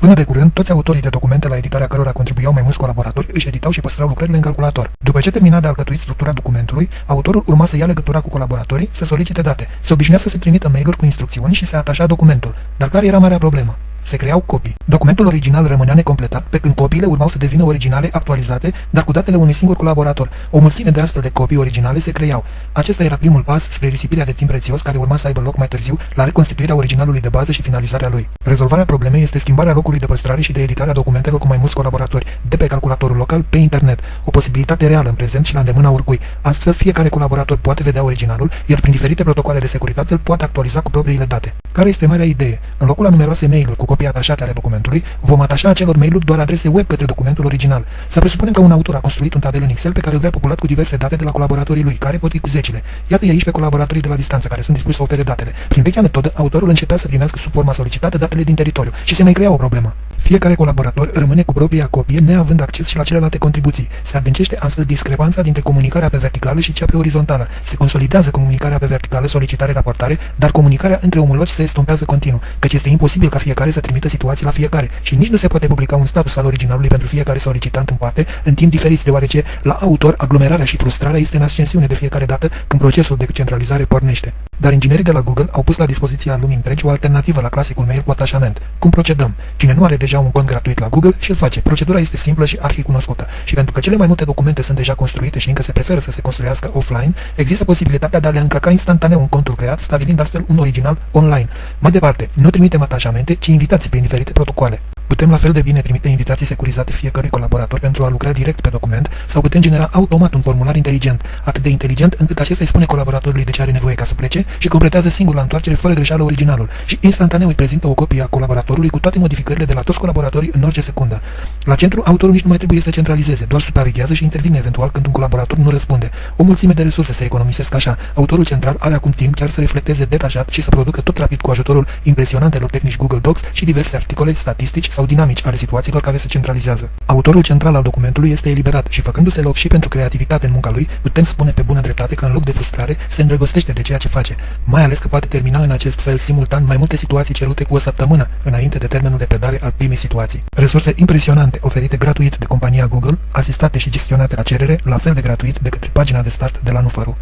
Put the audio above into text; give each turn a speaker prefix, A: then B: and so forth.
A: Până de curând, toți autorii de documente la editarea cărora contribuiau mai mulți colaboratori își editau și păstrau lucrările în calculator. După ce termina de alcătuit structura documentului, autorul urma să ia legătura cu colaboratorii, să solicite date. Se obișnuia să se trimită mail-uri cu instrucțiuni și se atașa documentul. Dar care era marea problemă? Se creau copii. Documentul original rămânea necompletat, pe când copiile urmau să devină originale, actualizate, dar cu datele unui singur colaborator. O mulțime de astfel de copii originale se creau. Acesta era primul pas spre risipirea de timp prețios care urma să aibă loc mai târziu la reconstituirea originalului de bază și finalizarea lui. Rezolvarea problemei este schimbarea locului de păstrare și de editare a documentelor cu mai mulți colaboratori, de pe calculatorul local pe internet, o posibilitate reală în prezent și la îndemâna oricui. Astfel, fiecare colaborator poate vedea originalul, iar prin diferite protocoale de securitate îl poate actualiza cu propriile date. Care este marea idee? În locul a numeroase mail-uri cu copii atașate ale documentului, vom atașa acelor mail-uri doar adrese web către documentul original. Să presupunem că un autor a construit un tabel în Excel pe care îl vrea populat cu diverse date de la colaboratorii lui, care pot fi cu zecile. Iată-i aici pe colaboratorii de la distanță care sunt dispuși să ofere datele. Prin vechea metodă, autorul începea să primească sub forma solicitată datele din teritoriu și se mai crea o problemă. Fiecare colaborator rămâne cu propria copie, neavând acces și la celelalte contribuții. Se adâncește astfel discrepanța dintre comunicarea pe verticală și cea pe orizontală. Se consolidează comunicarea pe verticală, solicitare-raportare, dar comunicarea între omologi se estompează continuu, căci este imposibil ca fiecare să trimită situații la fiecare și nici nu se poate publica un status al originalului pentru fiecare solicitant în parte, în timp diferit, deoarece la autor aglomerarea și frustrarea este în ascensiune de fiecare dată când procesul de centralizare pornește. Dar inginerii de la Google au pus la dispoziția lumii întregi o alternativă la clasicul mail cu atașament. Cum procedăm? Cine nu are deja un cont gratuit la Google și îl face. Procedura este simplă și arhicunoscută. Și pentru că cele mai multe documente sunt deja construite și încă se preferă să se construiască offline, există posibilitatea de a le încărca instantaneu în contul creat, stabilind astfel un original online. Mai departe, nu trimitem atașamente, ci invitații prin diferite protocoale. Putem la fel de bine trimite invitații securizate fiecărui colaborator pentru a lucra direct pe document sau putem genera automat un formular inteligent, atât de inteligent încât acesta îi spune colaboratorului de ce are nevoie ca să plece și completează singur la întoarcere fără greșeală originalul și instantaneu îi prezintă o copie a colaboratorului cu toate modificările de la toți colaboratorii în orice secundă. La centru, autorul nici nu mai trebuie să centralizeze, doar supraveghează și intervine eventual când un colaborator nu răspunde. O mulțime de resurse se economisesc așa. Autorul central are acum timp chiar să reflecteze detașat și să producă tot rapid cu ajutorul impresionantelor tehnici Google Docs și diverse articole, statistici sau dinamici ale situațiilor care se centralizează. Autorul central al documentului este eliberat și făcându-se loc și pentru creativitate în munca lui, putem spune pe bună dreptate că în loc de frustrare se îndrăgostește de ceea ce face, mai ales că poate termina în acest fel simultan mai multe situații cerute cu o săptămână înainte de termenul de predare al primei situații. Resurse impresionante oferite gratuit de compania Google, asistate și gestionate la cerere, la fel de gratuit de către pagina de start de la Nufaru.